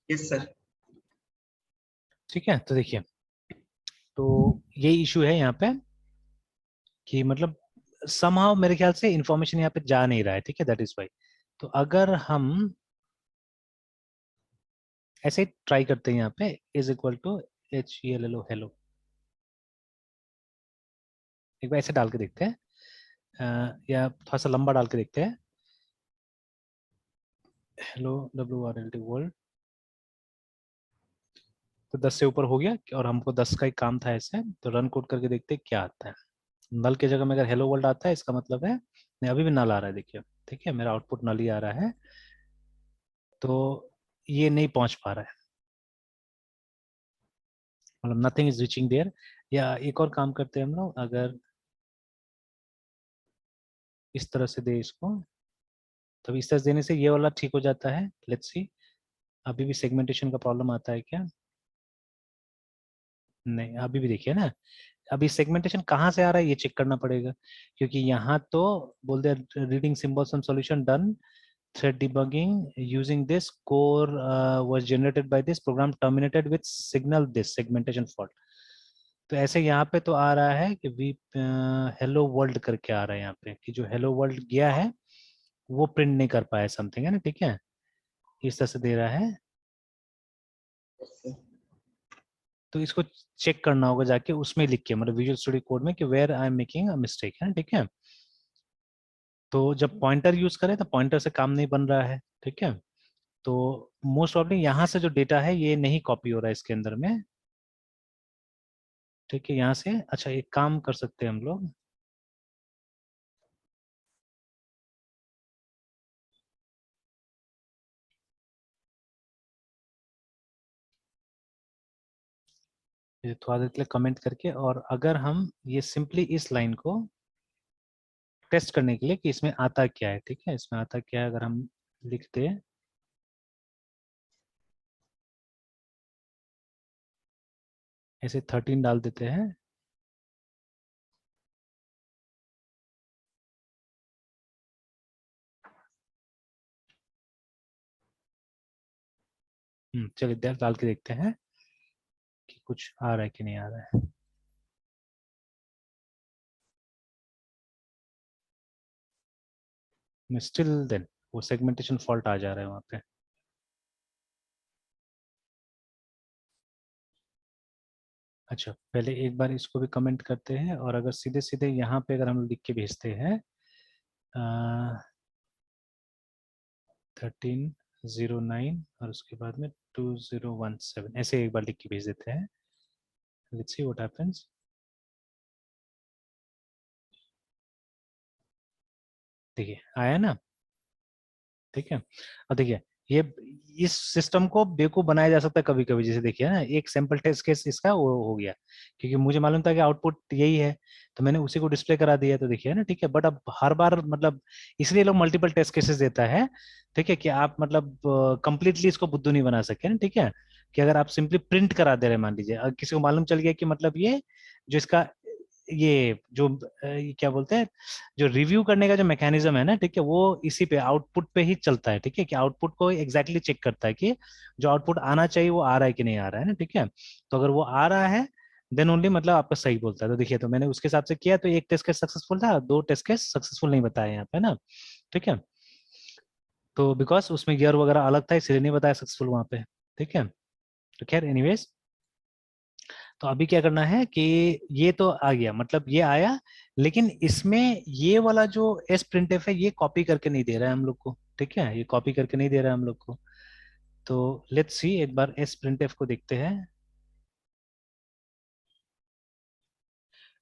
Yes sir. ठीक है, तो देखिए, तो ये इशू है यहाँ पे कि मतलब somehow मेरे ख्याल से इंफॉर्मेशन यहाँ पे जा नहीं रहा है। ठीक है, दैट इज वाई। तो अगर हम ऐसे ट्राई करते हैं यहाँ पे is equal to HELLO hello, एक बार ऐसे डाल के देखते हैं, या थोड़ा सा लंबा डाल के देखते हैं, हेलो WRLD वर्ल्ड। तो 10 से ऊपर हो गया और हमको 10 का ही काम था ऐसे, तो रन कोड करके देखते हैं क्या आता है। नल की जगह में अगर हेलो वर्ल्ड आता है, इसका मतलब है नहीं, अभी भी नल आ रहा है, देखिए। ठीक है, मेरा आउटपुट नल ही आ रहा है, तो ये नहीं पहुंच पा रहा है, मतलब नथिंग इज रीचिंग देयर। या एक और काम करते हैं हम लोग, अगर इस तरह से दे इसको, तो इस तरह से देने से ये वाला ठीक हो जाता है। लेट्स सी, अभी भी सेगमेंटेशन का प्रॉब्लम आता है क्या? नहीं, अभी भी देखिए ना, अभी सेगमेंटेशन कहाँ से आ रहा है ये चेक करना पड़ेगा, क्योंकि यहाँ तो बोल दे reading symbols and solution done, thread debugging using this core was generated by this program terminated with signal this segmentation fault। तो ऐसे यहाँ पे तो आ रहा है कि वी हेलो वर्ल्ड करके आ रहा है यहाँ पे, कि जो हेलो वर्ल्ड गया है वो प्रिंट नहीं कर पाया समथिंग, है ना। ठीक है, इस तरह से दे रहा है, तो इसको चेक करना होगा जाके उसमें लिख के, मतलब विजुअल स्टूडियो कोड में, कि where I am making a mistake, है। ठीक है, तो जब पॉइंटर यूज करें तो पॉइंटर से काम नहीं बन रहा है। ठीक है, तो मोस्ट प्रॉब्लम यहाँ से जो डेटा है ये नहीं कॉपी हो रहा है इसके अंदर में। ठीक है, यहाँ से अच्छा एक काम कर सकते हैं हम लोग, ये थोड़ा देर के लिए कमेंट करके, और अगर हम ये सिंपली इस लाइन को टेस्ट करने के लिए कि इसमें आता क्या है, ठीक है, इसमें आता क्या है, अगर हम लिखते हैं ऐसे 13 डाल देते हैं, चलिए डाल के देखते हैं कि कुछ आ रहा है कि नहीं आ रहा है। स्टिल देन वो सेगमेंटेशन फॉल्ट आ जा रहा है वहां पे। अच्छा, पहले एक बार इसको भी कमेंट करते हैं, और अगर सीधे सीधे यहाँ पे अगर हम लिख के भेजते हैं 1309 और उसके बाद में 2017, ऐसे एक बार लिख के भेज देते हैं। Let's see what happens. देखिए आया ना। ठीक है, और देखिए ये इस सिस्टम को बेवकूफ बनाया जा सकता है कभी कभी, जैसे देखिए ना, एक सैंपल टेस्ट केस इसका वो हो गया, क्योंकि मुझे मालूम था कि आउटपुट यही है, तो मैंने उसी को डिस्प्ले करा दिया, तो देखिए ना। ठीक है, बट अब हर बार मतलब इसलिए लोग मल्टीपल टेस्ट केसेस देता है। ठीक है, कि आप मतलब कंप्लीटली इसको बुद्धू नहीं बना सके ना। ठीक है, कि अगर आप सिंपली प्रिंट करा दे रहे हैं, मान लीजिए अगर किसी को मालूम चल गया कि मतलब ये जो इसका ये जो ये क्या बोलते हैं, जो रिव्यू करने का जो मैकेनिज्म है ना, ठीक है, वो इसी पे आउटपुट पे ही चलता है। ठीक है, कि आउटपुट को एग्जैक्टली चेक करता है कि जो आउटपुट आना चाहिए वो आ रहा है कि नहीं आ रहा है ना। ठीक है, तो अगर वो आ रहा है देन ओनली मतलब आपका सही बोलता है। तो देखिए, तो मैंने उसके हिसाब से किया, तो एक टेस्ट केस सक्सेसफुल था, दो टेस्ट केस सक्सेसफुल नहीं बताया यहाँ पे ना। ठीक है, तो बिकॉज उसमें ईयर वगैरह अलग था, इसलिए नहीं बताया सक्सेसफुल वहां पे। ठीक है, तो खैर एनीवेज, तो अभी क्या करना है कि ये तो आ गया, मतलब ये आया, लेकिन इसमें ये वाला जो एस प्रिंटफ है ये कॉपी करके नहीं दे रहा है हम लोग को। ठीक है, ये कॉपी करके नहीं दे रहा है हम लोग को। तो लेट्स सी, एक बार एस प्रिंटफ को देखते हैं।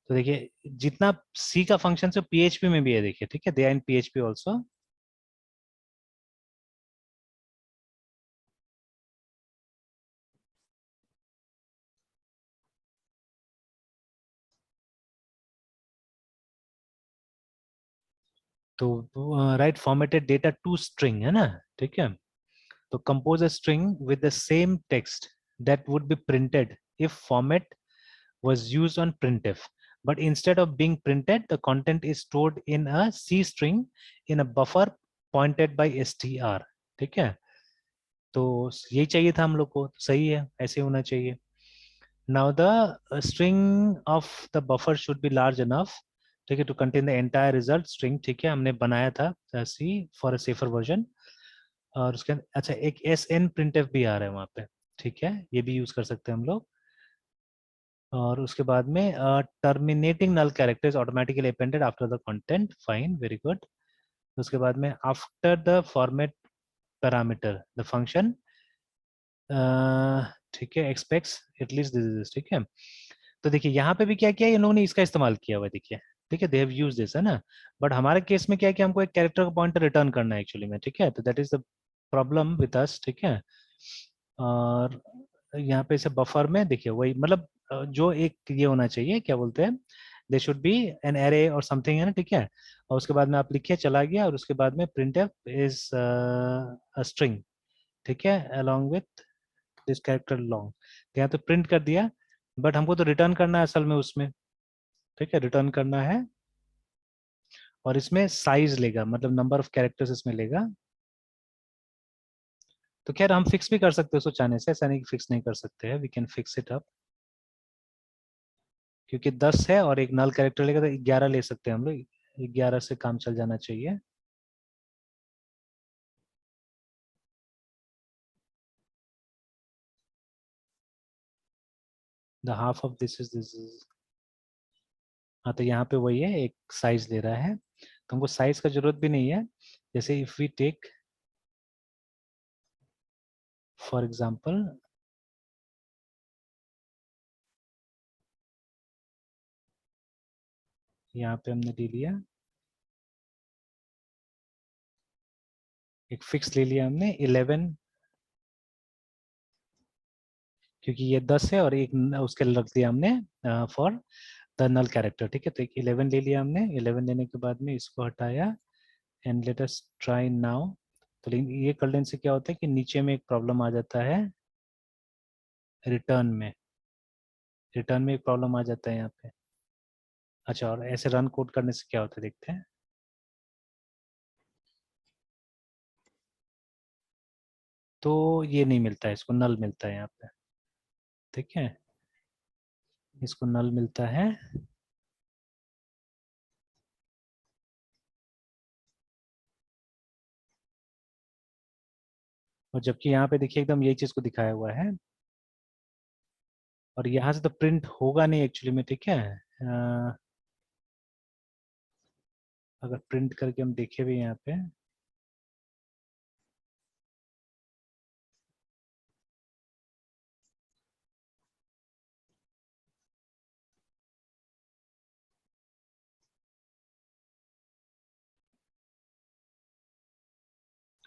तो देखिए, जितना सी का फंक्शन है पीएचपी में भी है, देखिए। ठीक है, they are in PHP also. तो write formatted data to string, है ना। ठीक है, तो compose a string with the same text that would be printed if format was used on printf, but instead of being printed the content is stored in a C string in a buffer pointed by str। ठीक है, तो यही चाहिए था हम लोग को, सही है, ऐसे होना चाहिए। Now the string of the buffer should be large enough, ठीक है, to contain the entire result string, ठीक है, हमने बनाया था C for a safer version. और उसके अच्छा एक एस एन प्रिंट एफ भी आ रहा है वहाँ पे, ठीक है, ये भी यूज कर सकते हैं हम लोग। और उसके बाद में terminating null character is automatically appended after the content, fine, very good. उसके बाद में after the format parameter the function, ठीक है, एक्सपेक्ट्स एटलीस्ट दिस, ठीक है। तो देखिए यहाँ पे भी क्या किया इन लोगों ने, इसका इस्तेमाल किया हुआ है, देखिए, ठीक है, दे हैव यूज्ड दिस, है ना। बट हमारे केस में क्या है कि हमको एक कैरेक्टर का पॉइंटर रिटर्न करना है एक्चुअली में, ठीक है, तो that is the problem with us, ठीक है। और यहाँ पे इसे बफर में देखिए वही मतलब जो एक ये होना चाहिए, क्या बोलते हैं, they should be an array और समथिंग, है ना, ठीक है। और उसके बाद में आप लिखिए चला गया, और उसके बाद में प्रिंट एफ इज स्ट्रिंग, ठीक है, along with this character long, तो यहाँ तो प्रिंट कर दिया। बट हमको तो रिटर्न करना है असल में उसमें, ठीक है, रिटर्न करना है। और इसमें साइज लेगा, मतलब नंबर ऑफ कैरेक्टर्स इसमें लेगा। तो खैर हम फिक्स भी कर सकते हैं उसको चाहने से, ऐसा नहीं कि फिक्स नहीं कर सकते हैं, we can fix it up. क्योंकि 10 है और एक नल कैरेक्टर लेगा तो 11 ले सकते हैं हम लोग, 11 से काम चल जाना चाहिए। The half of this is हाँ, तो यहाँ पे वही है, एक साइज ले रहा है, तो हमको साइज का जरूरत भी नहीं है। जैसे if we take for example, यहाँ पे हमने ले लिया, एक फिक्स ले लिया हमने 11, क्योंकि ये 10 है, और एक उसके रख दिया हमने फॉर द नल कैरेक्टर, ठीक है, तो एक 11 ले लिया हमने, 11 लेने के बाद में इसको हटाया, and let us try now. तो लेकिन ये कर लेने से क्या होता है कि नीचे में एक प्रॉब्लम आ जाता है, रिटर्न में, रिटर्न में एक प्रॉब्लम आ जाता है यहाँ पे। अच्छा, और ऐसे रन कोड करने से क्या होता है देखते हैं। तो ये नहीं मिलता है, इसको नल मिलता है यहाँ पे, ठीक है, इसको नल मिलता है। और जबकि यहाँ पे देखिए एकदम यही चीज को दिखाया हुआ है, और यहाँ से तो प्रिंट होगा नहीं एक्चुअली में, ठीक है। अगर प्रिंट करके हम देखे भी यहाँ पे,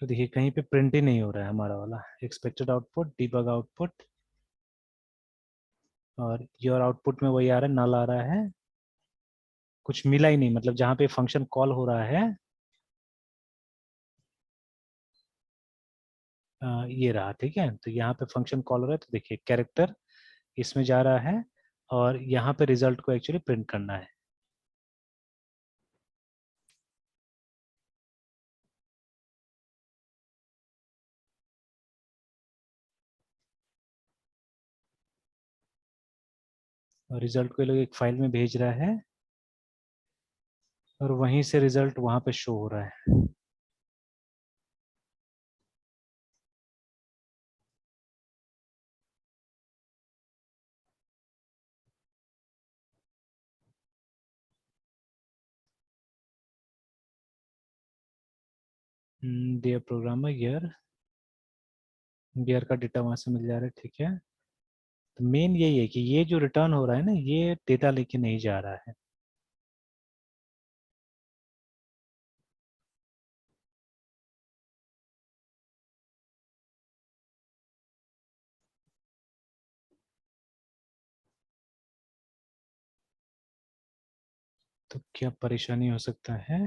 तो देखिए कहीं पे प्रिंट ही नहीं हो रहा है हमारा वाला एक्सपेक्टेड आउटपुट, डीबग आउटपुट, और योर आउटपुट में वही आ रहा है, नल आ रहा है, कुछ मिला ही नहीं, मतलब जहाँ पे फंक्शन कॉल हो रहा है, ये रहा, ठीक है, तो यहाँ पे फंक्शन कॉल हो रहा है, तो देखिए कैरेक्टर इसमें जा रहा है, और यहाँ पे रिजल्ट को एक्चुअली प्रिंट करना है। और रिजल्ट को ये लोग एक फाइल में भेज रहा है, और वहीं से रिजल्ट वहां पे शो हो रहा है। डियर प्रोग्रामर ईयर, ईयर का डेटा वहां से मिल जा रहा है, ठीक है। तो मेन यही है कि ये जो रिटर्न हो रहा है ना, ये डेटा लेके नहीं जा रहा है। तो क्या परेशानी हो सकता है।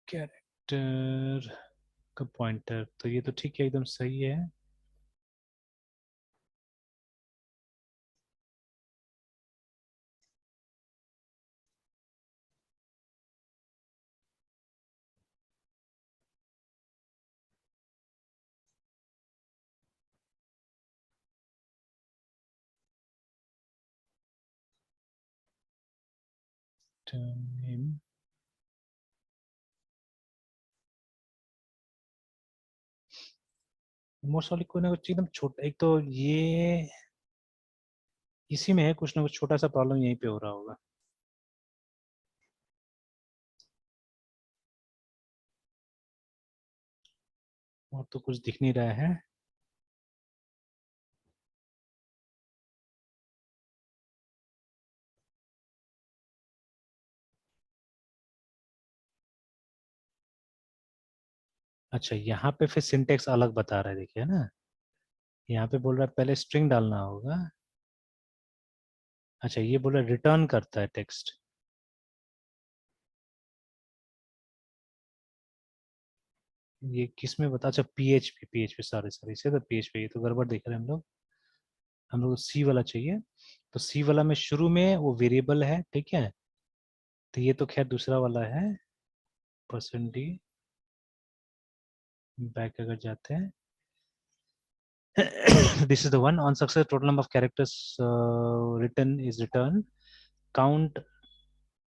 कैरेक्टर का पॉइंटर, तो ये तो ठीक है, एकदम सही है। नेम, मोस्ट वाली कोई ना कुछ एकदम छोटा, एक तो ये इसी में है कुछ ना कुछ छोटा सा प्रॉब्लम, यहीं पे हो रहा होगा। और तो कुछ दिख नहीं रहा है। अच्छा, यहाँ पे फिर सिंटेक्स अलग बता रहा है, देखिए ना, यहाँ पे बोल रहा है पहले स्ट्रिंग डालना होगा। अच्छा, ये बोल रहा है रिटर्न करता है टेक्स्ट। ये किस में बता, अच्छा पीएचपी, पीएचपी, सॉरी सॉरी, इसे तो पीएचपी, ये तो गड़बड़ देख रहे हैं हम लोग। हम लोग सी वाला चाहिए। तो सी वाला में शुरू में वो वेरिएबल है, ठीक है। तो ये तो खैर दूसरा वाला है, %d। बैक अगर जाते हैं, this is the one on success total number of characters written is return, count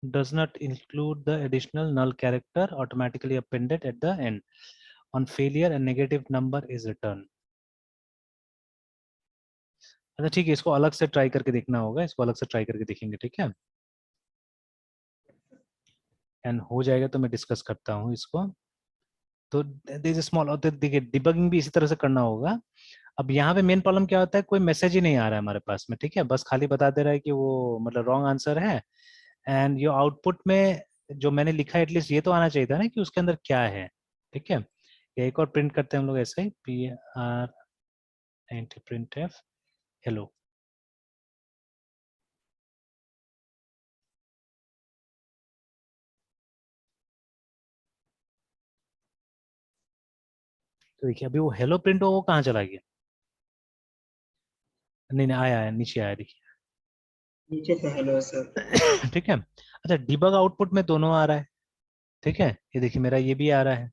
does not include the additional null character automatically appended at the end, on failure a negative number is returned। अच्छा ठीक है, इसको अलग से try करके देखना होगा, इसको अलग से ट्राई करके देखेंगे, ठीक है। एंड हो जाएगा तो मैं डिस्कस करता हूँ इसको। तो दिस स्मॉल, और देखिए डिबगिंग भी इसी तरह से करना होगा। अब यहाँ पे मेन प्रॉब्लम क्या होता है, कोई मैसेज ही नहीं आ रहा है हमारे पास में, ठीक है, बस खाली बता दे रहा है कि वो मतलब रॉन्ग आंसर है। एंड यो आउटपुट में जो मैंने लिखा है एटलीस्ट ये तो आना चाहिए था ना कि उसके अंदर क्या है, ठीक है। ये एक और प्रिंट करते हैं हम लोग ऐसे ही, PR anti print F hello. तो देखिए अभी वो हेलो प्रिंट हो, वो कहाँ चला गया। नहीं नहीं, आया आया, नीचे आया, देखिए। नीचे से हेलो है सर। ठीक है। अच्छा, डिबग आउटपुट में दोनों आ रहा है, ठीक है, ये देखिए मेरा ये भी आ रहा है,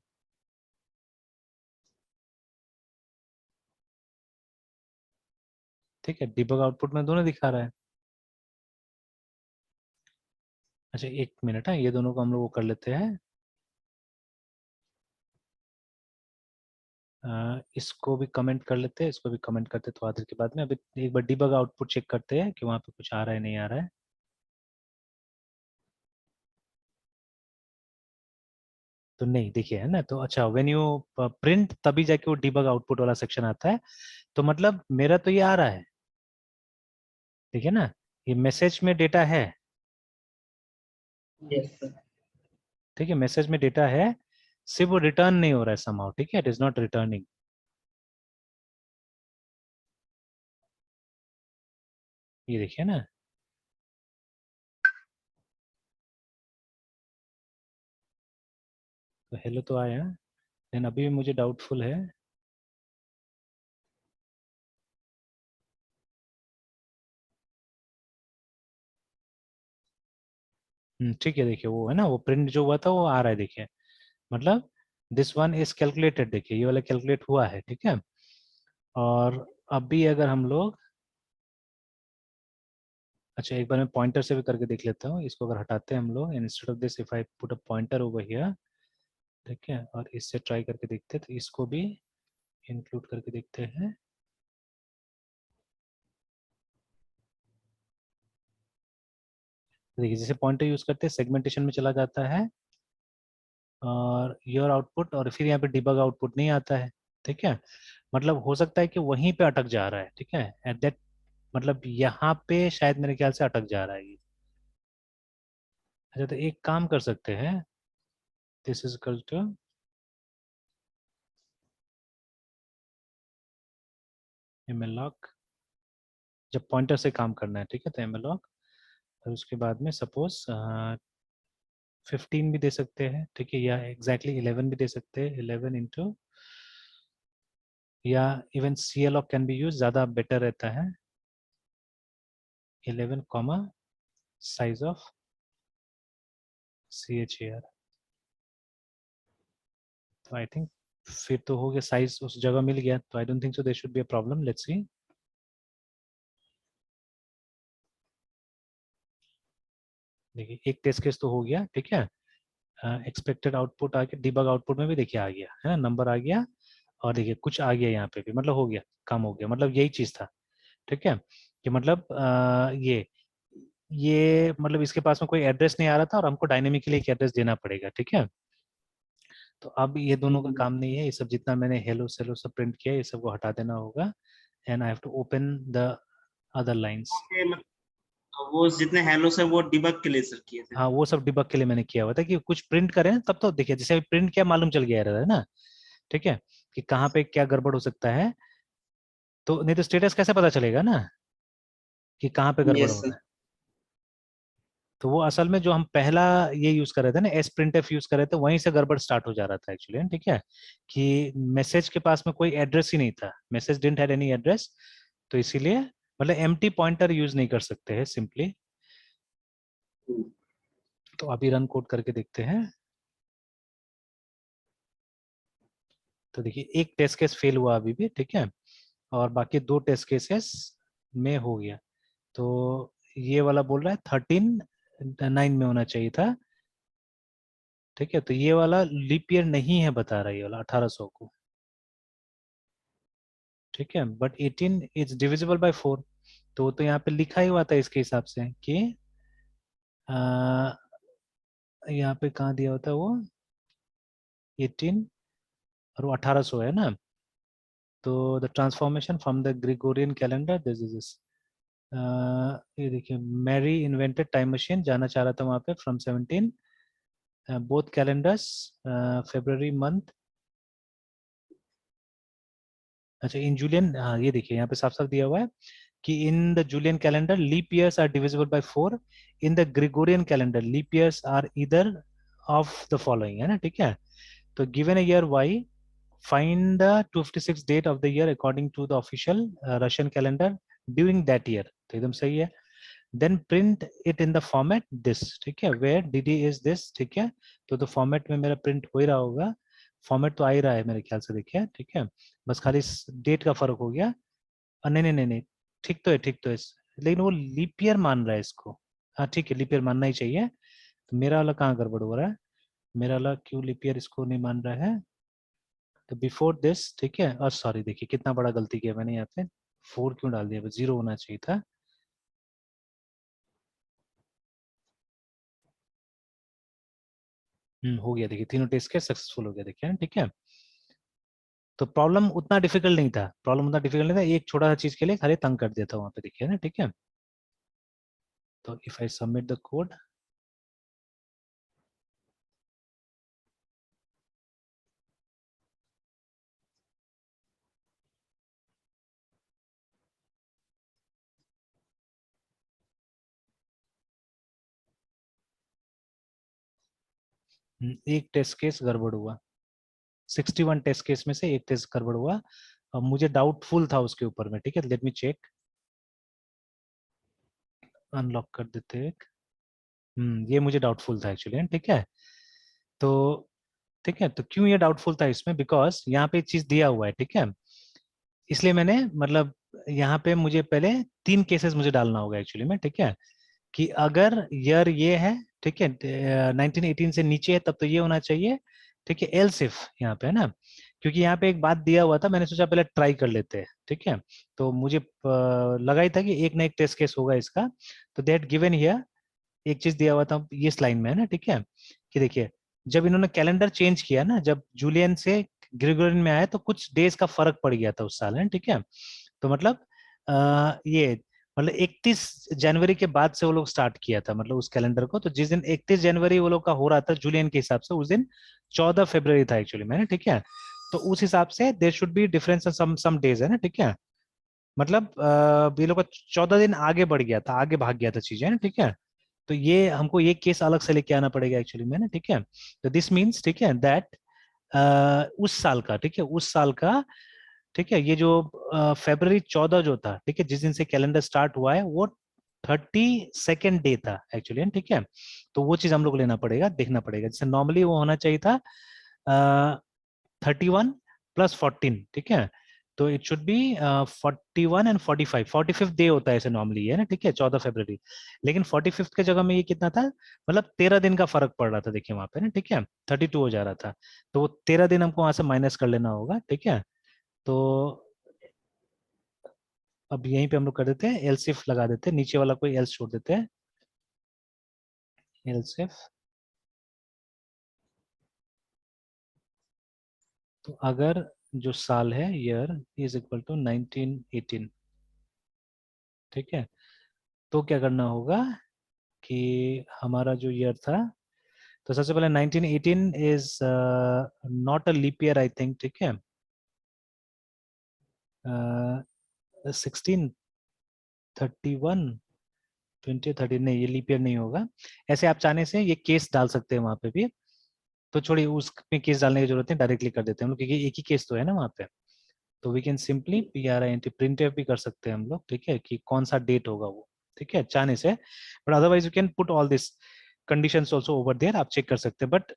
ठीक है, डिबग आउटपुट में दोनों दिखा रहा है। अच्छा एक मिनट है, ये दोनों को हम लोग वो कर लेते हैं। इसको भी कमेंट कर लेते हैं, इसको भी कमेंट करते हैं, तो आधे के बाद में अभी एक बार डिबग आउटपुट चेक करते हैं कि वहाँ पे कुछ आ रहा है नहीं आ रहा है। तो नहीं, देखिए है ना, तो अच्छा व्हेन यू प्रिंट तभी जाके वो डिबग आउटपुट वाला सेक्शन आता है। तो मतलब मेरा तो ये आ रहा है, ठीक है ना, ये मैसेज में डेटा है, यस सर। ठीक है, मैसेज में डेटा है, सिर्फ वो रिटर्न नहीं हो रहा है समहाउ, ठीक है, इट इज नॉट रिटर्निंग। ये देखिए ना, तो हेलो तो आया, लेकिन अभी भी मुझे डाउटफुल है। ठीक है, देखिए वो है ना, वो प्रिंट जो हुआ था वो आ रहा है, देखिए, मतलब दिस वन इज कैलकुलेटेड, देखिए ये वाला कैलकुलेट हुआ है, ठीक है। और अभी अगर हम लोग, अच्छा एक बार मैं पॉइंटर से भी करके देख लेता हूँ, इसको अगर हटाते हैं हम लोग, instead of this if I put a pointer over here, ठीक है, और इससे ट्राई करके देखते हैं, तो इसको भी इंक्लूड करके देखते हैं। तो देखिए जैसे पॉइंटर यूज करते हैं, सेगमेंटेशन में चला जाता है, और योर आउटपुट, और फिर यहाँ पे डिबग आउटपुट नहीं आता है, ठीक है। मतलब हो सकता है कि वहीं पे अटक जा रहा है, ठीक है, एट दैट, मतलब यहाँ पे शायद मेरे ख्याल से अटक जा रहा है ये। अच्छा, तो एक काम कर सकते हैं, दिस इज इक्वल टू एमएलॉग, जब पॉइंटर से काम करना है, ठीक है, तो एमएलॉग, और उसके बाद में सपोज 15 भी दे सकते हैं, ठीक है, या एग्जैक्टली 11 भी दे सकते हैं, 11 इंटू, या even CLOC can be use, ज्यादा बेटर रहता है, 11 कॉमा साइज ऑफ CHAR। तो आई थिंक फिर तो हो गया, साइज उस जगह मिल गया, तो I don't think so there should be a problem. Let's see. देखिए एक टेस्ट केस तो हो गया, ठीक है, एक्सपेक्टेड आउटपुट आ गया, डिबग आउटपुट में भी देखिए आ गया है ना, नंबर आ गया, और देखिए कुछ आ गया यहाँ पे भी, मतलब हो गया, काम हो गया, मतलब यही चीज था, ठीक है, कि मतलब ये मतलब इसके पास में कोई एड्रेस नहीं आ रहा था और हमको डायनेमिकली एक एड्रेस देना पड़ेगा, ठीक है। तो अब ये दोनों का काम नहीं है, ये सब जितना मैंने हेलो सेलो सब प्रिंट किया, ये सब को हटा देना होगा, and I have to open the other lines. Okay, वो जितने हेलो सर वो डिबग के लिए सर किए थे। हाँ वो सब डिबग के लिए मैंने किया हुआ था, कि कुछ प्रिंट करें तब तो देखिए, जैसे अभी प्रिंट किया मालूम चल गया है ना, ठीक है, कि कहाँ पे क्या गड़बड़ हो सकता है, तो नहीं तो स्टेटस कैसे पता चलेगा ना कि कहाँ पे गड़बड़ यस हो रहा सर। है। तो वो असल में जो हम पहला ये यूज कर रहे थे ना, एस प्रिंट एफ यूज कर रहे थे, वहीं से गड़बड़ स्टार्ट हो जा रहा था एक्चुअली, ठीक है, कि मैसेज के पास में कोई एड्रेस ही नहीं था, message didn't had any address, तो इसीलिए मतलब एम्प्टी पॉइंटर यूज नहीं कर सकते हैं सिंपली। तो अभी रन कोड करके देखते हैं। तो देखिए एक टेस्ट केस फेल हुआ अभी भी, ठीक है, और बाकी दो टेस्ट केसेस में हो गया। तो ये वाला बोल रहा है 13 9 में होना चाहिए था, ठीक है, तो ये वाला लीप ईयर नहीं है बता रहा है, ये वाला 1800 को, ठीक है, बट 18 इज डिविजिबल बाय 4, तो वो तो यहाँ पे लिखा ही हुआ था इसके हिसाब से कि यहाँ पे कहाँ दिया होता है वो 18, और वो 1800 है ना, तो the transformation from the Gregorian calendar this is, ये देखिए मैरी इन्वेंटेड टाइम मशीन, जाना चाह रहा था वहाँ पे from 17 both calendars February month. अच्छा इन जूलियन, हाँ ये देखिए यहाँ पे साफ साफ दिया हुआ है कि in the Julian calendar leap years are divisible by 4, in the Gregorian calendar leap years are either of the following, है ना, ठीक है। तो given a year y, find the 256 date of the year according to the official Russian calendar during that year, तो एकदम सही है। then print it in the format this, ठीक है, where dd is this, ठीक है, तो फॉर्मेट में मेरा प्रिंट हो ही रहा होगा, फॉर्मेट तो आ ही रहा है मेरे ख्याल से, देखिए, ठीक है, बस खाली डेट का फर्क हो गया। नहीं नहीं नहीं नहीं, ठीक तो है, ठीक तो है, लेकिन वो लीप ईयर मान रहा है इसको, हाँ ठीक है, लीप ईयर मानना ही चाहिए, तो मेरा वाला कहाँ गड़बड़ हो रहा है, मेरा वाला क्यों लीप ईयर इसको नहीं मान रहा है, तो बिफोर दिस, ठीक है, और सॉरी देखिए कितना बड़ा गलती किया मैंने यहाँ पे, 4 क्यों डाल दिया, 0 होना चाहिए था। हो गया, देखिए तीनों टेस्ट के सक्सेसफुल हो गया, देखिए ना, ठीक है। तो प्रॉब्लम उतना डिफिकल्ट नहीं था, प्रॉब्लम उतना डिफिकल्ट नहीं था, एक छोटा सा चीज के लिए खाली तंग कर दिया था वहां पे, देखिए ना, ठीक है। तो if I submit the code, एक टेस्ट केस गड़बड़ हुआ, 61 टेस्ट केस में से एक टेस्ट गड़बड़ हुआ, और मुझे डाउटफुल था उसके ऊपर में, ठीक है, लेट मी चेक, अनलॉक कर देते एक, ये मुझे डाउटफुल था एक्चुअली, ठीक है। तो ठीक है, तो क्यों ये डाउटफुल था इसमें, बिकॉज यहाँ पे एक चीज दिया हुआ है, ठीक है, इसलिए मैंने मतलब यहाँ पे मुझे पहले 3 केसेस मुझे डालना होगा एक्चुअली में, ठीक है, कि अगर ईयर ये है, ठीक है, 1918 से नीचे है तब तो ये होना चाहिए, ठीक है, एल्स इफ यहाँ पे है ना, क्योंकि यहाँ पे एक बात दिया हुआ था, मैंने सोचा पहले ट्राई कर लेते हैं, ठीक है, तो मुझे लगा ही था कि एक ना एक टेस्ट केस होगा इसका, तो दैट गिवन हियर एक चीज दिया हुआ था ये स्लाइन में, है ना, ठीक है, कि देखिए जब इन्होंने कैलेंडर चेंज किया ना, जब जूलियन से ग्रेगोरियन में आया तो कुछ डेज का फर्क पड़ गया था उस साल, है, ठीक है, तो मतलब ये मतलब 31 जनवरी के बाद से वो लोग स्टार्ट किया था, मतलब उस कैलेंडर को, तो जिस दिन 31 जनवरी वो लोग का हो रहा था जूलियन के हिसाब से, उस दिन 14 फरवरी था एक्चुअली में, ठीक है, तो उस हिसाब से there should be difference some days, है ना, ठीक है, मतलब ये लोग का 14 दिन आगे बढ़ गया था, आगे भाग गया था चीजें, है ना, ठीक है, तो ये हमको ये केस अलग से लेके आना पड़ेगा एक्चुअली में ना, ठीक है। तो दिस मीन्स, ठीक है, दैट उस साल का, ठीक है, उस साल का, ठीक है, ये जो February 14 जो था, ठीक है, जिस दिन से कैलेंडर स्टार्ट हुआ है, वो 32nd डे था एक्चुअली, ठीक है। तो वो चीज हम लोग लेना पड़ेगा, देखना पड़ेगा। जैसे नॉर्मली वो होना चाहिए था 31 + 14, ठीक है। तो it should B 41 and 45, 45th day होता है ऐसे नॉर्मली है ना, ठीक है, 14 फरवरी। लेकिन 45th के जगह में ये कितना था, मतलब 13 दिन का फर्क पड़ रहा था, देखिए वहां पे ना, ठीक है, 32 हो जा रहा था। तो वो 13 दिन हमको वहां से माइनस कर लेना होगा, ठीक है। तो अब यहीं पे हम लोग कर देते हैं, एलसीफ लगा देते हैं, नीचे वाला कोई एल्स छोड़ देते हैं, एलसीफ। तो अगर जो साल है, ईयर इज इक्वल टू 1918, ठीक है, तो क्या करना होगा कि हमारा जो ईयर था, तो सबसे पहले 1918 is not a leap year I think, ठीक है। 1631, 2030, नहीं ये लीप ईयर नहीं होगा। ऐसे आप चाहने से ये केस डाल सकते हैं वहां पे भी, तो छोड़िए उसमें केस डालने की जरूरत नहीं, डायरेक्टली कर देते हैं हम लोग, क्योंकि एक ही केस तो है ना वहाँ पे। तो we can simply PRINT printf भी कर सकते हैं हम लोग, ठीक है, कि कौन सा डेट होगा वो, ठीक है, चाहने से। But otherwise you can put all this conditions also over there, आप चेक कर सकते हैं। बट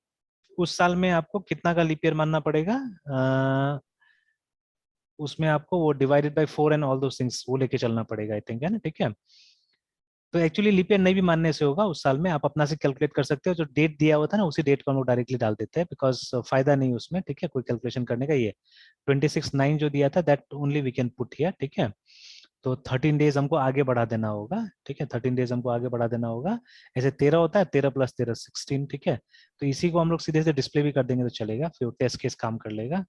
उस साल में आपको कितना का लीप ईयर मानना पड़ेगा, उसमें आपको वो divided by 4 and all those things वो लेके चलना पड़ेगा आई थिंक, है ना, ठीक है। तो एक्चुअली लीप ईयर नहीं भी मानने से होगा, उस साल में आप अपना से कैलकुलेट कर सकते हो, जो डेट दिया हुआ था ना उसी डेट को हम लोग डायरेक्टली डाल देते हैं, बिकॉज फायदा नहीं उसमें, ठीक है, कोई कैलकुलेशन करने का। ये 26/9 जो दिया था, that only we can put here, ठीक है। तो 13 डेज हमको आगे बढ़ा देना होगा, ठीक है, 13 डेज हमको आगे बढ़ा देना होगा। ऐसे 13 होता है, 13 + 13 16, ठीक है। तो इसी को हम लोग सीधे से डिस्प्ले भी कर देंगे तो चलेगा, फिर टेस्ट केस काम कर लेगा,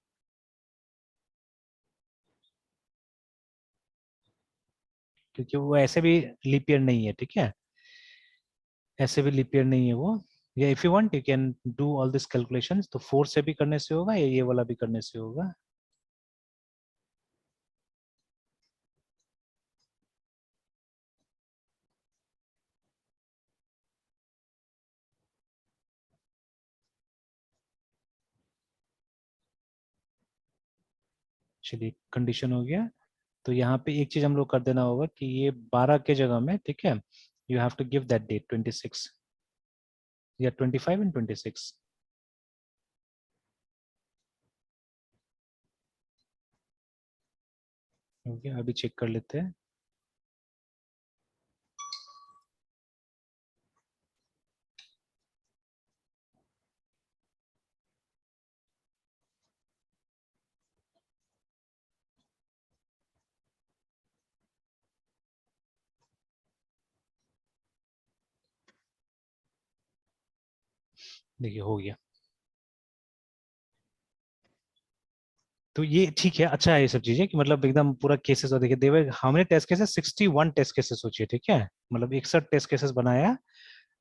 क्योंकि वो ऐसे भी लीप ईयर नहीं है, ठीक है, ऐसे भी लीप ईयर नहीं है वो। या if you want you can do all this calculations, तो 4 से भी करने से होगा या ये वाला भी करने से होगा। चलिए कंडीशन हो गया। तो यहाँ पे एक चीज हम लोग कर देना होगा कि ये 12 के जगह में, ठीक है, you have to give that date 26 या 25 and 26। ओके, अभी चेक कर लेते हैं। देखिए हो गया। तो ये ठीक है, अच्छा है ये सब चीजें, कि मतलब एकदम पूरा केसेस। और देखिए there are how many test cases, 61 test cases सोचिए, ठीक है, मतलब 61 टेस्ट केसेस बनाया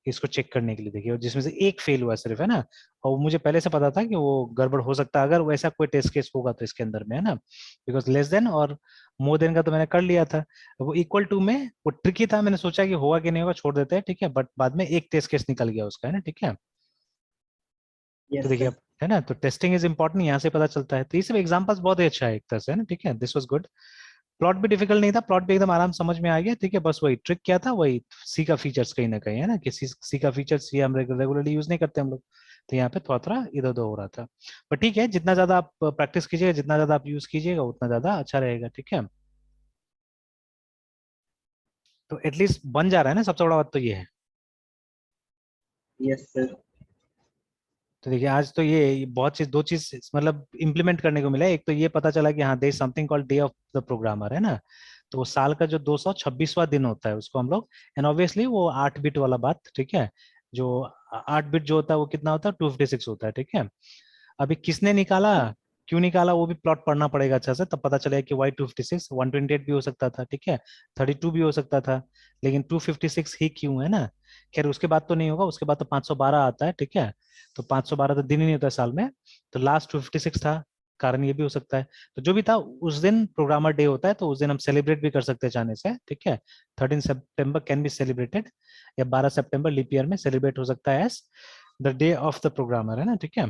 इसको चेक करने के लिए, देखिए, और जिसमें से एक फेल हुआ सिर्फ, है ना। और मुझे पहले से पता था कि वो गड़बड़ हो सकता है, अगर वैसा कोई टेस्ट केस होगा तो इसके अंदर में, है ना, बिकॉज लेस देन और मोर देन का तो मैंने कर लिया था। वो इक्वल टू में वो ट्रिकी था, मैंने सोचा कि होगा कि नहीं होगा, छोड़ देते हैं, ठीक है, बट बाद में एक टेस्ट केस निकल गया उसका, है ना, ठीक है। तो यस देखिए सर। अब, है ना, तो टेस्टिंग इज इंपॉर्टेंट, यहाँ से पता चलता है। तो ये सब एग्जांपल्स बहुत ही अच्छा है एक तरह से, है ना, ठीक है, दिस वाज गुड। प्लॉट भी डिफिकल्ट नहीं था, प्लॉट भी एकदम आराम समझ में आ गया, ठीक है। बस वही ट्रिक क्या था, वही सी का फीचर्स कहीं ना कहीं, है ना, कि सी का फीचर्स ये हम रेगुलरली यूज नहीं करते हम लोग, तो यहाँ पे थोड़ा थोड़ा इधर उधर हो रहा था। पर ठीक है, जितना ज्यादा आप प्रैक्टिस कीजिएगा, जितना ज्यादा आप यूज कीजिएगा, उतना ज्यादा अच्छा रहेगा, ठीक है। तो एटलीस्ट बन जा रहा है ना, सबसे बड़ा बात तो ये है। Yes sir. तो देखिए आज तो ये बहुत चीज, दो चीज मतलब इम्प्लीमेंट करने को मिला है। एक तो ये पता चला कि हाँ, there something called day of the programmer, है ना। तो साल का जो 226वां दिन होता है उसको हम लोग, एंड ऑब्वियसली वो 8 बिट वाला बात, ठीक है, जो 8 बिट जो होता है वो कितना होता है, 256 होता है, ठीक है। अभी किसने निकाला, क्यों निकाला, वो भी प्लॉट पढ़ना पड़ेगा अच्छा से, तब पता चलेगा कि वाई 256, 128 भी हो सकता था, ठीक है, 32 भी हो सकता था, लेकिन 256 ही क्यों, है ना। खैर उसके बाद तो नहीं होगा, उसके बाद तो 512 आता है, ठीक है। तो 512 तो दिन ही नहीं होता है साल में, तो लास्ट 256 था, कारण ये भी हो सकता है। तो जो भी था, उस दिन प्रोग्रामर डे होता है, तो उस दिन हम सेलिब्रेट भी कर सकते हैं चाहने से, ठीक है। 13 सितंबर कैन बी सेलिब्रेटेड, या 12 सितंबर लीप ईयर में सेलिब्रेट हो सकता है as the day of the programmer, है ना, ठीक है।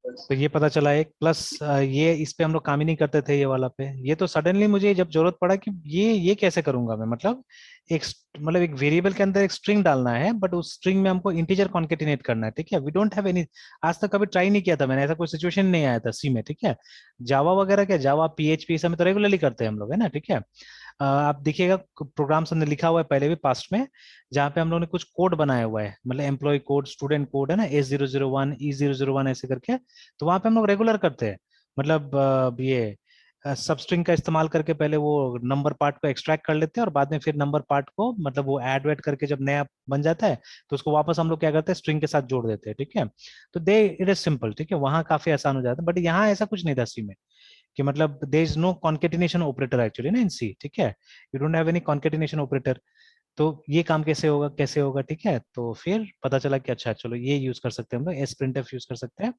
तो ये पता चला एक प्लस। ये इस पे हम लोग काम ही नहीं करते थे ये वाला पे। ये तो सडनली मुझे जब जरूरत पड़ा कि ये कैसे करूंगा मैं, मतलब एक मतलब एक वेरिएबल के अंदर एक स्ट्रिंग डालना है, बट उस स्ट्रिंग में हमको इंटीजर कॉन्केटिनेट करना है, ठीक है। वी डोंट हैव एनी, आज तक कभी ट्राई नहीं किया था मैंने, ऐसा कोई सिचुएशन नहीं आया था सी में, ठीक है। जावा वगैरह क्या, जावा पीएचपी सब में तो रेगुलरली करते हैं हम लोग, है ना, ठीक है। आप देखिएगा प्रोग्राम्स हमने लिखा हुआ है पहले भी पास्ट में, जहाँ पे हम लोगों ने कुछ कोड बनाया हुआ है, मतलब एम्प्लॉय कोड, स्टूडेंट कोड, है ना, A001 E001 ऐसे करके। तो वहां पे हम लोग रेगुलर करते हैं, मतलब ये सब स्ट्रिंग का इस्तेमाल करके पहले वो नंबर पार्ट को एक्सट्रैक्ट कर लेते हैं, और बाद में फिर नंबर पार्ट को, मतलब वो ऐड वेड करके जब नया बन जाता है, तो उसको वापस हम लोग क्या करते हैं, स्ट्रिंग के साथ जोड़ देते हैं, ठीक है। तो दे इट इज सिंपल, ठीक है, वहां काफी आसान हो जाता है। बट यहाँ ऐसा कुछ नहीं था सी में, कि मतलब there is no concatenation operator actually ना इन सी, ठीक है। You don't have any concatenation operator. तो ये काम कैसे होगा, कैसे होगा, ठीक है। तो फिर पता चला कि अच्छा चलो ये यूज कर सकते हैं हम लोग, एस प्रिंटफ यूज कर सकते हैं,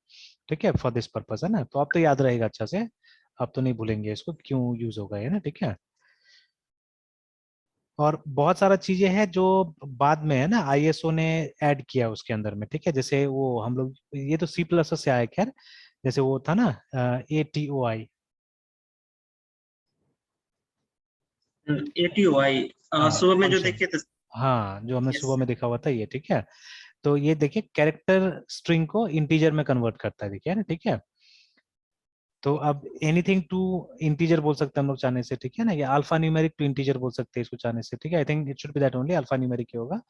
ठीक है, फॉर दिस पर्पस, है ना। तो अब तो याद रहेगा अच्छा से, अब तो नहीं भूलेंगे इसको क्यों यूज होगा, है ना, ठीक है। और बहुत सारा चीजें हैं जो बाद में, है ना, आईएसओ ने ऐड किया उसके अंदर में, ठीक है। जैसे वो हम लोग, ये तो सी प्लस से आया, खैर, जैसे वो था ना ATOI। ATOI हाँ सुबह में जो फंक्शन, देखे थे। हाँ जो हमने यस सुबह में देखा हुआ था ये, ठीक है। तो ये देखिए कैरेक्टर स्ट्रिंग को इंटीजर में कन्वर्ट करता है, देखिए ना, ठीक है। तो अब एनीथिंग टू इंटीजर बोल सकते हैं हम लोग चाहने से, ठीक है ना, या अल्फा न्यूमेरिक टू इंटीजर बोल सकते हैं इसको चाहने से, ठीक है। I think it should be that only, alphanumeric ही होगा।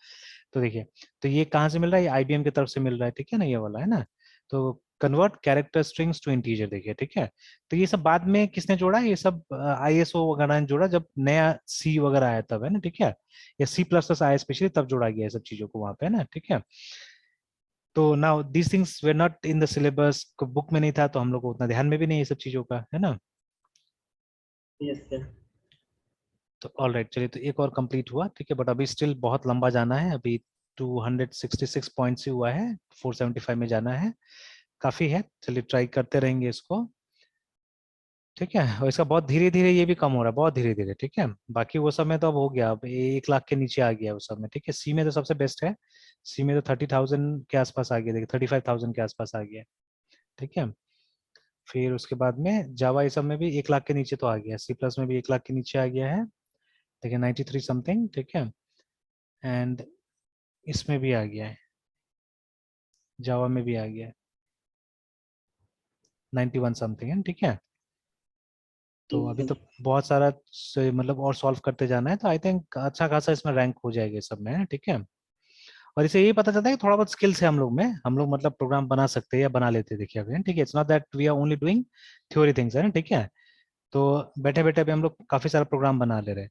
तो देखिए, तो ये कहाँ से मिल रहा है, ये आईबीएम की तरफ से मिल रहा है, ठीक है ना, ये वाला, है ना। तो convert character strings to integer, देखिए, ठीक है। तो ये सब बाद में किसने जोड़ा, ये सब आईएसओ वगैरह ने जोड़ा, जब नया सी वगैरह आया तब, है ना, ठीक है। या C++ आया स्पेशली तब जोड़ा गया है सब चीजों को वहां पे, है ना, ठीक है। तो now these things were not in the syllabus, book में नहीं था, तो हम लोग को उतना ध्यान में भी नहीं है ये सब चीजों का, है ना। Yes sir. तो ऑल राइट, चलिए, तो एक और कंप्लीट हुआ, ठीक है। बट अभी स्टिल बहुत लंबा जाना है, अभी 266 पॉइंट्स ही हुआ है, 475 में जाना है, काफी है। चलिए ट्राई करते रहेंगे इसको, ठीक है। और इसका बहुत धीरे धीरे ये भी कम हो रहा है, बहुत धीरे धीरे, ठीक है। बाकी वो सब में तो अब हो गया, अब 1 लाख के नीचे आ गया वो सब में, ठीक है। सी में तो सबसे बेस्ट है, सी में तो 30,000 के आसपास आ गया, देखिए 35,000 के आसपास आ गया, ठीक है। फिर उसके बाद में जावा ये सब में भी 1 लाख के नीचे तो आ गया, C+ में भी 1 लाख के नीचे आ गया है, देखिए 93 समथिंग, ठीक है। एंड इसमें भी आ गया है, जावा में भी आ गया है 91 समथिंग है, ठीक है। तो अभी तो बहुत सारा मतलब और सॉल्व करते जाना है, तो आई थिंक अच्छा खासा इसमें रैंक हो जाएगा सब में, ठीक है। और इसे यही पता चलता है कि थोड़ा बहुत स्किल्स है हम लोग में, हम लोग मतलब प्रोग्राम बना सकते हैं या बना लेते हैं, देखिए अभी, ठीक है। It's not that we are only doing theory things, है ना, ठीक है। तो बैठे बैठे भी हम लोग काफी सारा प्रोग्राम बना ले रहे हैं,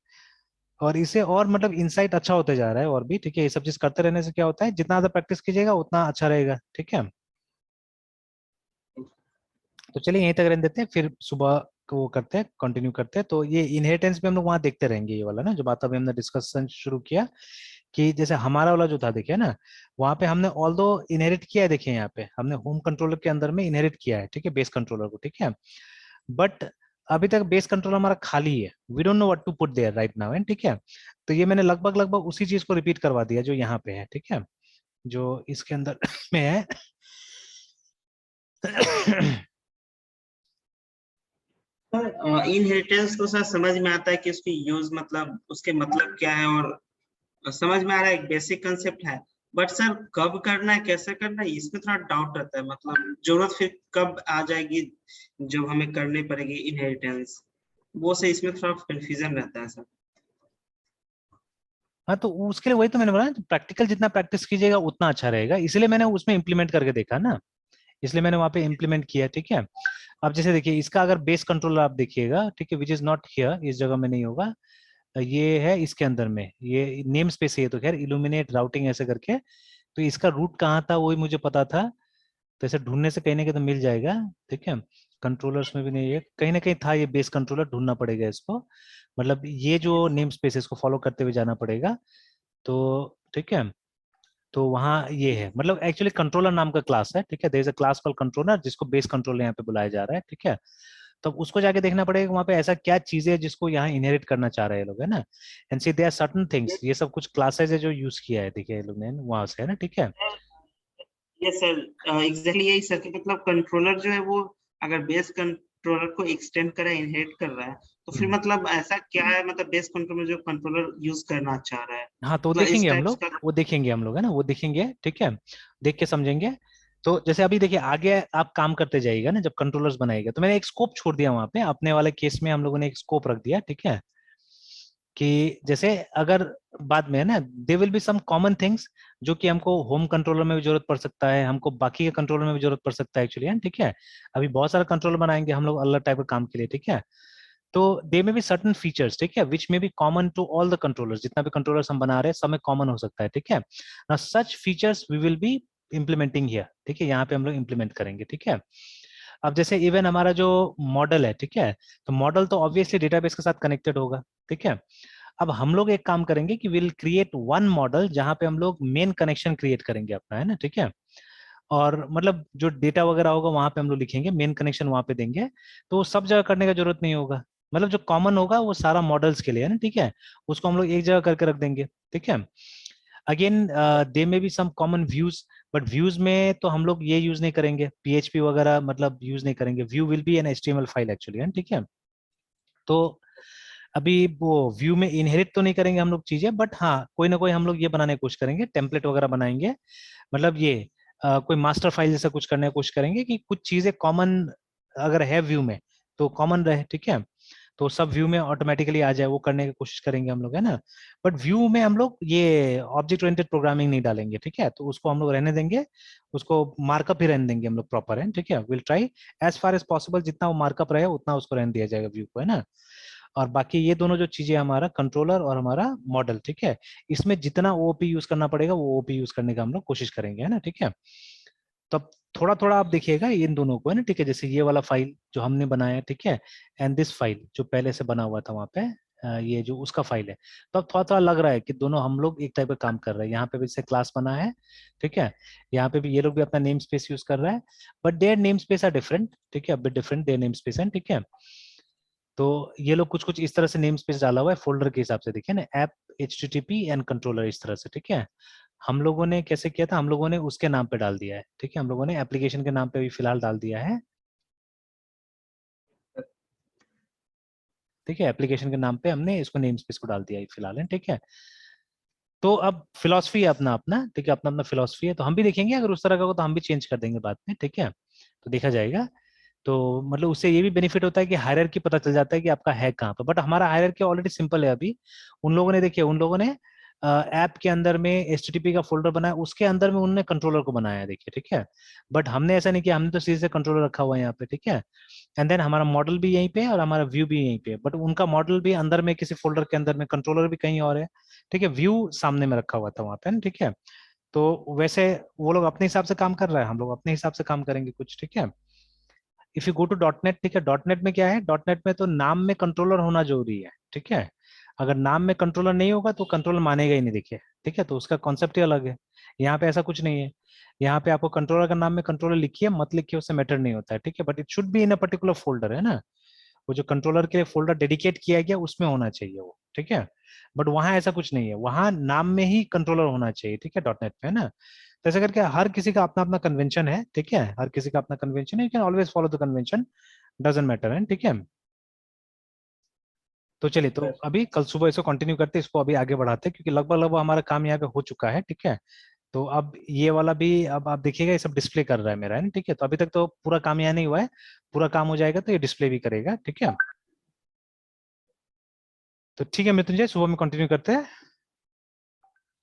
और इसे और मतलब इंसाइट अच्छा होते जा रहा है और भी, ठीक है। ये सब चीज करते रहने से क्या होता है, जितना ज्यादा प्रैक्टिस कीजिएगा उतना अच्छा रहेगा, ठीक है। तो चलिए यहीं तक रहने देते हैं, फिर सुबह को वो करते हैं, कंटिन्यू करते हैं। तो ये इनहेरिटेंस भी हम लोग वहाँ देखते रहेंगे, ये वाला ना जो बात अभी हमने डिस्कशन शुरू किया, कि जैसे हमारा वाला जो था, देखिए ना, वहाँ पे हमने ऑल दो इनहेरिट किया है, देखिए यहाँ पे हमने होम कंट्रोलर के अंदर में इनहेरिट किया है, ठीक है, बेस कंट्रोलर को, ठीक है। बट अभी तक बेस कंट्रोल हमारा खाली है, we don't know what to put there right now, and ठीक है। तो ये मैंने लगभग लगभग उसी चीज को रिपीट करवा दिया जो यहाँ पे है, ठीक है, जो इसके अंदर में है। सर इनहेरिटेंस तो सर समझ में आता है कि उसकी यूज मतलब उसके मतलब क्या है, और समझ में आ रहा है, एक बेसिक कंसेप्ट है। बट सर कब करना है, कैसे करना है, इसमें थोड़ा डाउट रहता है, मतलब जरूरत फिर कब आ जाएगी जब हमें करनी पड़ेगी इनहेरिटेंस, वो से इसमें थोड़ा कंफ्यूजन रहता है सर। हाँ, तो उसके लिए वही तो मैंने बोला, प्रैक्टिकल जितना प्रैक्टिस कीजिएगा उतना अच्छा रहेगा, इसलिए मैंने उसमें इम्प्लीमेंट करके देखा ना, इसलिए मैंने वहां पे इम्प्लीमेंट किया, ठीक है। अब जैसे देखिए इसका अगर बेस कंट्रोलर आप देखिएगा, ठीक है, विच इज नॉट हियर, इस जगह में नहीं होगा, ये है इसके अंदर में, ये नेम स्पेस है, ये तो खैर इल्यूमिनेट राउटिंग ऐसे करके। तो इसका रूट कहाँ था वही मुझे पता था, तो ऐसे ढूंढने से कहीं ना कहीं तो मिल जाएगा, ठीक है। कंट्रोलर्स में भी नहीं है, कहीं ना कहीं था ये बेस कंट्रोलर, ढूंढना पड़ेगा इसको, मतलब ये जो नेम स्पेस है इसको फॉलो करते हुए जाना पड़ेगा, तो ठीक है। तो वहाँ ये है, मतलब एक्चुअली कंट्रोलर नाम का क्लास है, ठीक है, there is a class called controller जिसको बेस कंट्रोलर यहाँ पे बुलाया जा रहा है, ठीक है। तो उसको जाके देखना पड़ेगा वहाँ पे ऐसा क्या चीजें है जिसको यहाँ इनहेरिट करना चाह रहे हैं लोग, है ना। And see there are certain things, ये सब कुछ क्लासेस है जो यूज किया है, देखिए ये लोग ने वहां से, है ना, ठीक है। यस सर, एग्जैक्टली यही सर कि मतलब कंट्रोलर जो है वो अगर बेस कंट्रोलर को एक्सटेंड कर रहा है, इनहेरिट कर रहा है, तो फिर मतलब ऐसा क्या है, मतलब बेस कंट्रोलर जो कंट्रोलर यूज करना चाह रहा है, हाँ तो वो मतलब इस देखेंगे हम टाइप्स लोग, का। वो देखेंगे हम लोग, है ना, वो देखेंगे, ठीक है, देख के समझेंगे। तो जैसे अभी देखिए आगे आप काम करते जाइएगा ना, जब कंट्रोलर्स बनाएगा, तो मैंने एक स्कोप छोड़ दिया वहां पे, अपने वाले केस में हम लोगों ने एक स्कोप रख दिया, ठीक है, कि जैसे अगर बाद में है ना, they will be some common things जो कि हमको होम कंट्रोलर में भी जरूरत पड़ सकता है, हमको बाकी के कंट्रोलर में भी जरूरत पड़ सकता है एक्चुअली, है, ठीक है। अभी बहुत सारा कंट्रोलर बनाएंगे हम लोग अलग टाइप के काम के लिए, ठीक है। तो दे में भी सर्टन फीचर्स, ठीक है, which may be common to all the controllers, जितना भी कंट्रोलर्स हम बना रहे हैं सब में कॉमन हो सकता है, ठीक है ना। Such features we will be implementing here, ठीक है, यहाँ पे हम लोग इम्प्लीमेंट करेंगे, ठीक है। अब जैसे इवन हमारा जो मॉडल है, ठीक है, तो मॉडल तो ऑब्वियसली डेटाबेस के साथ कनेक्टेड होगा, ठीक है। अब हम लोग एक काम करेंगे कि विल क्रिएट वन मॉडल जहां पे हम लोग मेन कनेक्शन क्रिएट करेंगे अपना, है ना, ठीक है। और मतलब जो डेटा वगैरह होगा वहां पे हम लोग लिखेंगे, मेन कनेक्शन वहां पे देंगे, तो सब जगह करने का जरूरत नहीं होगा, मतलब जो कॉमन होगा वो सारा मॉडल्स के लिए, है ना, ठीक है, उसको हम लोग एक जगह करके रख देंगे, ठीक है। Again they may be some common views, but views में तो हम लोग ये यूज नहीं करेंगे, पीएचपी वगैरह मतलब यूज नहीं करेंगे, view will be an HTML file actually, है, ठीक है। तो अभी वो व्यू में इनहेरिट तो नहीं करेंगे हम लोग चीजें, बट हाँ कोई ना कोई हम लोग ये बनाने की कोशिश करेंगे, टेम्पलेट वगैरह बनाएंगे, मतलब ये कोई मास्टर फाइल जैसा कुछ करने की कोशिश करेंगे कि कुछ चीजें कॉमन अगर है व्यू में तो कॉमन रहे, ठीक है, तो सब व्यू में ऑटोमेटिकली आ जाए, वो करने की कोशिश करेंगे हम लोग, है ना। बट व्यू में हम लोग ये ऑब्जेक्ट ओरिएंटेड प्रोग्रामिंग नहीं डालेंगे, ठीक है, तो उसको हम लोग रहने देंगे, उसको मार्कअप ही रहने देंगे हम लोग प्रॉपर, है, ठीक है। Will try as far as possible जितना वो मार्कअप रहे उतना उसको रहने दिया जाएगा व्यू को, है ना। और बाकी ये दोनों जो चीजें, हमारा कंट्रोलर और हमारा मॉडल, ठीक है, इसमें जितना ओपी यूज करना पड़ेगा वो ओपी यूज करने का हम लोग कोशिश करेंगे, है ना, ठीक है। तो अब थोड़ा थोड़ा आप देखिएगा इन दोनों को, है ना, ठीक है, जैसे ये वाला फाइल जो हमने बनाया है, ठीक है, एंड दिस फाइल जो पहले से बना हुआ था वहां पे, ये जो उसका फाइल है, तो अब थोड़ा थोड़ा लग रहा है कि दोनों हम लोग एक टाइप का काम कर रहे हैं, यहाँ पे भी जैसे क्लास बना है, ठीक है, यहाँ पे भी ये लोग भी अपना नेम स्पेस यूज कर रहा है, but their name space are different, ठीक है, bit different their name space है, ठीक है। तो ये लोग कुछ कुछ इस तरह से नेम स्पेस डाला हुआ है फोल्डर के हिसाब से, देखिए ना, ऐप HTTP एंड कंट्रोलर इस तरह से, ठीक है। हम लोगों ने कैसे किया था, हम लोगों ने उसके नाम पे डाल दिया है, ठीक है, हम लोगों ने एप्लीकेशन के नाम पे भी फिलहाल डाल दिया है, ठीक है, एप्लीकेशन के नाम पे हमने इसको नेम स्पेस को डाल दिया है फिलहाल, है, ठीक है। तो अब फिलोसफी है अपना अपना, ठीक है, अपना अपना फिलोसफी है, तो हम भी देखेंगे अगर उस तरह का हो तो हम भी चेंज कर देंगे बाद में, ठीक है, तो देखा जाएगा। तो मतलब उससे ये भी बेनिफिट होता है कि हायरार्की पता चल जाता है कि आपका है कहाँ पर, बट हमारा हायरार्की ऑलरेडी सिंपल है अभी। उन लोगों ने देखिए, उन लोगों ने ऐप के अंदर में HTTP का फोल्डर बनाया, उसके अंदर में उन्होंने कंट्रोलर को बनाया है, देखिए, ठीक है। बट हमने ऐसा नहीं किया, हमने तो सीधे से कंट्रोलर रखा हुआ है यहाँ पे, ठीक है। एंड देन हमारा मॉडल भी यहीं पे है और हमारा व्यू भी यहीं पे है, बट उनका मॉडल भी अंदर में किसी फोल्डर के अंदर में, कंट्रोलर भी कहीं और है, ठीक है, व्यू सामने में रखा हुआ था वहां पे ना, ठीक है। तो वैसे वो लोग अपने हिसाब से काम कर रहा है, हम लोग अपने हिसाब से काम करेंगे कुछ, ठीक है। If you go to dot net, ठीक है, डॉट नेट में क्या है, डॉट नेट में तो नाम में कंट्रोलर होना जरूरी है, ठीक है। अगर नाम में कंट्रोलर नहीं होगा तो कंट्रोलर मानेगा ही नहीं, देखिए, ठीक है, तो उसका कॉन्सेप्ट ही अलग है। यहाँ पे ऐसा कुछ नहीं है, यहाँ पे आपको कंट्रोलर का नाम में कंट्रोलर लिखिए मत लिखिए उससे मैटर नहीं होता है, ठीक है, but it should be in a particular folder, है ना। वो जो कंट्रोलर के लिए फोल्डर डेडिकेट किया गया उसमें होना चाहिए वो, ठीक है। बट वहां ऐसा कुछ नहीं है, वहां नाम में ही कंट्रोलर होना चाहिए, ठीक है, डॉट नेट पे, है ना। तो ऐसा करके हर किसी का अपना अपना कन्वेंशन है, ठीक है, हर किसी का अपना कन्वेंशन है, you can always follow the convention, doesn't matter, है, ठीक है। तो चलिए, तो सर अभी कल सुबह इसको कंटिन्यू करते हैं, इसको अभी आगे बढ़ाते हैं, क्योंकि लगभग लगभग हमारा काम यहाँ पे हो चुका है, ठीक है। तो अब ये वाला भी, अब आप देखिएगा ये सब डिस्प्ले कर रहा है मेरा, है ना, ठीक है। तो अभी तक तो पूरा काम यहाँ नहीं हुआ है, पूरा काम हो जाएगा तो ये डिस्प्ले भी करेगा, ठीक है। तो ठीक है मृत्युंजय, सुबह में कंटिन्यू करते हैं।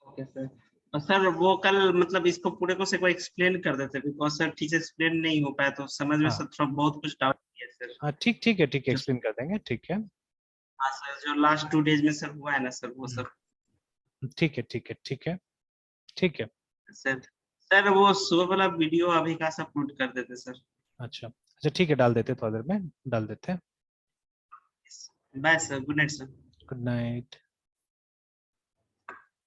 Okay sir. और सर वो कल मतलब इसको पूरे को से को एक्सप्लेन कर देते, बिकॉज सर ठीक से एक्सप्लेन नहीं हो पाया, तो समझ में हाँ सर थोड़ा बहुत कुछ डाउट किया सर। हाँ, ठीक ठीक है, ठीक है, जो एक्सप्लेन कर देंगे, ठीक है। हाँ सर, जो लास्ट 2 डेज में सर हुआ है ना सर, वो सब। ठीक है, ठीक है, ठीक है, ठीक है। सर सर वो सुबह वाला वीडियो अभी का सब अपलोड कर देते सर। अच्छा अच्छा, ठीक है, डाल देते, थोड़ा देर में डाल देते हैं। Bye sir, good night sir. Good night.